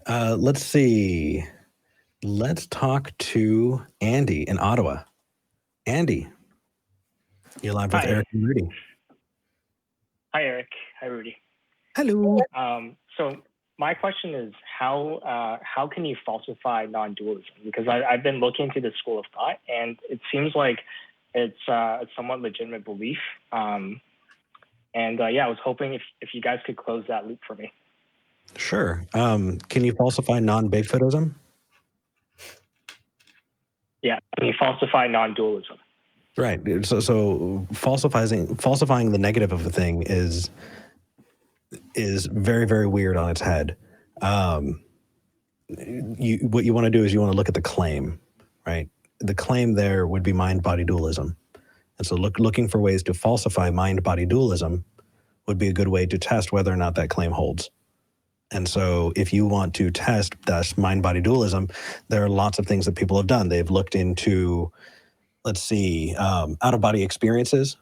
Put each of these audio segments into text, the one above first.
Let's see. Let's talk to Andy in Ottawa. Andy, you're live with Hi. Eric and Rudy. Hi, Eric. Hi, Rudy. Hello. So my question is, how can you falsify non-dualism? Because I've been looking into the school of thought, and it seems like it's a somewhat legitimate belief. Yeah, I was hoping if you guys could close that loop for me. Sure. Can you falsify non-Bigfootism? Yeah, can you falsify non-dualism? Right. So falsifying the negative of a thing is very, very weird on its head. What you want to do is you want to look at the claim, right? The claim there would be mind-body dualism. And so looking for ways to falsify mind-body dualism would be a good way to test whether or not that claim holds. And so if you want to test that mind-body dualism, there are lots of things that people have done. They've looked into, let's see, out-of-body experiences,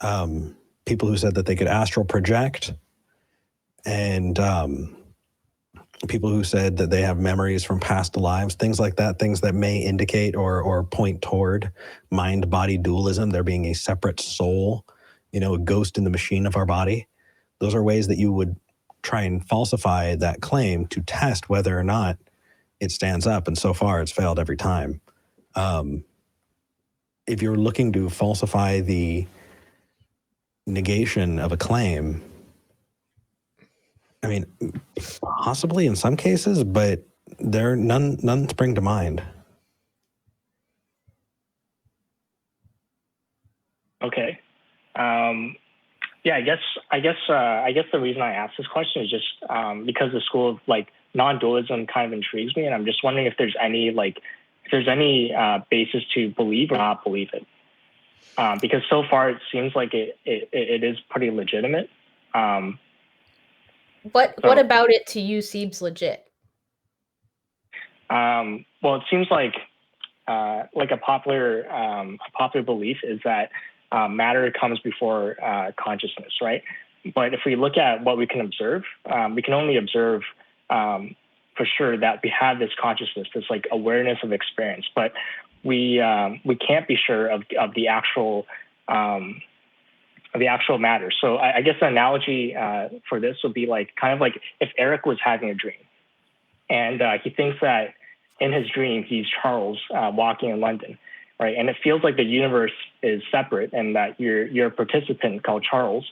people who said that they could astral project, and people who said that they have memories from past lives, things like that, things that may indicate or point toward mind-body dualism, there being a separate soul, a ghost in the machine of our body. Those are ways that you would try and falsify that claim to test whether or not it stands up. And so far, it's failed every time. If you're looking to falsify the negation of a claim, I mean, possibly in some cases, but none spring to mind. Okay. Yeah, I guess the reason I asked this question is just because the school of non-dualism kind of intrigues me, and I'm just wondering if there's any basis to believe or not believe it. Because so far it seems like it is pretty legitimate. What about it to you seems legit? Well, it seems like a popular belief is that matter comes before consciousness, right? But if we look at what we can observe, we can only observe for sure that we have this consciousness, this awareness of experience, but we can't be sure of the actual matter. So I guess the analogy for this would be kind of like if Eric was having a dream, and he thinks that in his dream he's Charles walking in London, right? And it feels like the universe is separate and that you're a participant called Charles,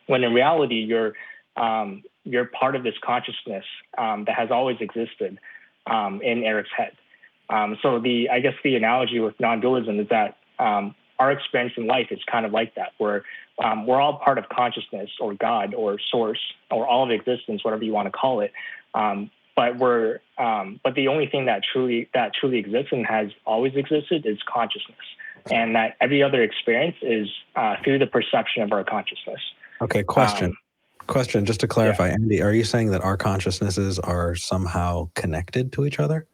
when in reality you're part of this consciousness that has always existed in Eric's head. So I guess the analogy with non-dualism is that our experience in life is kind of like that, where we're all part of consciousness or God or source or all of existence, whatever you want to call it. But the only thing that truly exists and has always existed is consciousness, and that every other experience is through the perception of our consciousness. Okay, question, just to clarify, yeah. Andy, are you saying that our consciousnesses are somehow connected to each other?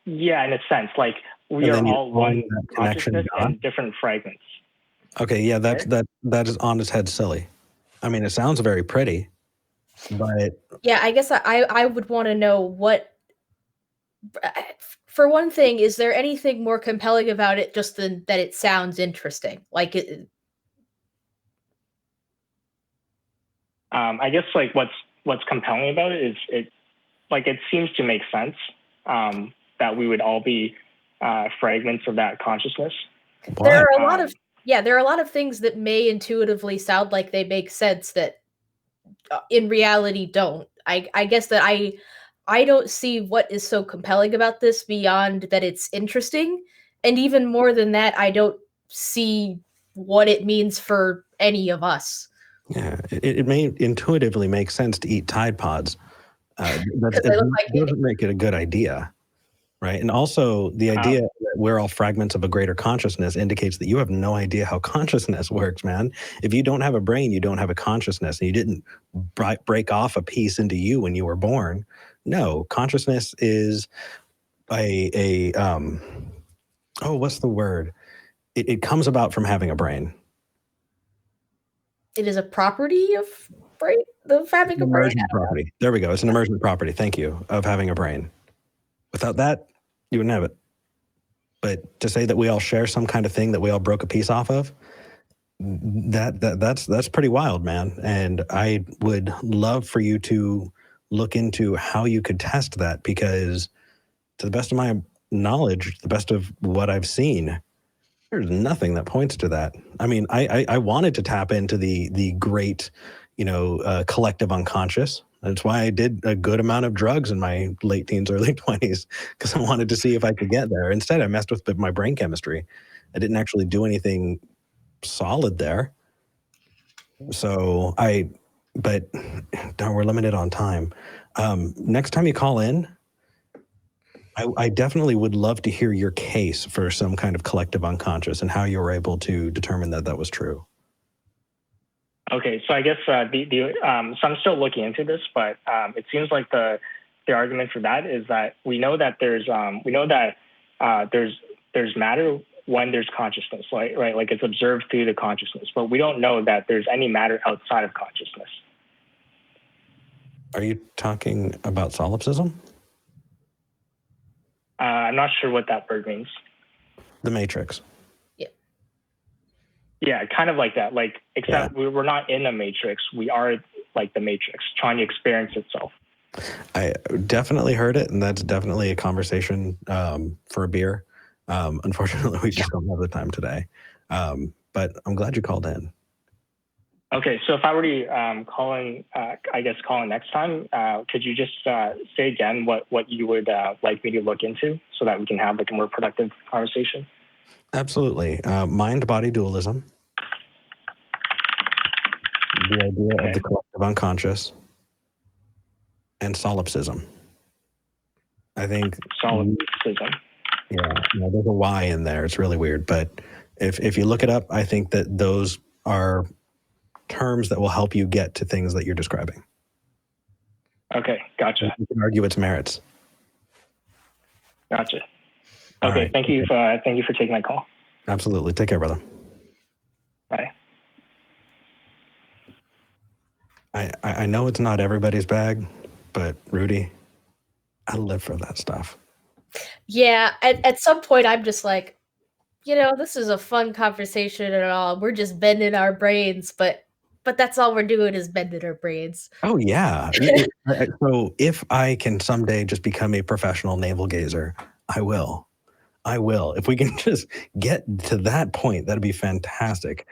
Yeah, in a sense, we are all one consciousness in different fragments. Okay, yeah, that is on its head silly. I mean, it sounds very pretty, but yeah, I guess I would want to know what. For one thing, is there anything more compelling about it just than that it sounds interesting? I guess what's compelling about it is it seems to make sense that we would all be fragments of that consciousness. What? There are a lot of things that may intuitively sound like they make sense that in reality don't. I guess that I don't see what is so compelling about this beyond that it's interesting, and even more than that, I don't see what it means for any of us. Yeah, it may intuitively make sense to eat Tide Pods. It doesn't make it a good idea, right? And also the idea that we're all fragments of a greater consciousness indicates that you have no idea how consciousness works, man. If you don't have a brain, you don't have a consciousness, and you didn't break off a piece into you when you were born. No, consciousness is what's the word? It comes about from having a brain. It is a property of brain? The having An a brain? emergent property. There we go. It's an emergent property. Thank you, of having a brain. Without that, you wouldn't have it. But to say that we all share some kind of thing that we all broke a piece off of, that's pretty wild, man. And I would love for you to look into how you could test that, because to the best of my knowledge, the best of what I've seen, there's nothing that points to that. I mean, I wanted to tap into the great, collective unconscious. That's why I did a good amount of drugs in my late teens, early 20s, because I wanted to see if I could get there. Instead, I messed with my brain chemistry. I didn't actually do anything solid there. So but darn, we're limited on time. Next time you call in, I definitely would love to hear your case for some kind of collective unconscious and how you were able to determine that that was true. Okay, so I guess so I'm still looking into this, but it seems like the argument for that is that we know that there's matter when there's consciousness, right? Like it's observed through the consciousness, but we don't know that there's any matter outside of consciousness. Are you talking about solipsism? I'm not sure what that word means. The Matrix. Yeah, kind of like that. Like, except we're not in the Matrix. We are like the Matrix, trying to experience itself. I definitely heard it, and that's definitely a conversation for a beer. Unfortunately, we just don't have the time today. But I'm glad you called in. Okay, so if I were to call in next time, could you just say again what you would like me to look into so that we can have like a more productive conversation? Absolutely. Mind-body dualism. The idea of the collective unconscious. And solipsism. I think solipsism. Yeah, there's a Y in there. It's really weird, but if you look it up, I think that those are terms that will help you get to things that you're describing. Okay, gotcha. You can argue its merits. Gotcha. Okay, right. Thank you for taking my call. Absolutely. Take care, brother. Bye. I know it's not everybody's bag, but Rudy, I live for that stuff. Yeah, at some point I'm just like, this is a fun conversation and all. We're just bending our brains, but that's all we're doing is bending our brains. Oh yeah. So if I can someday just become a professional navel gazer, I will. If we can just get to that point, that'd be fantastic.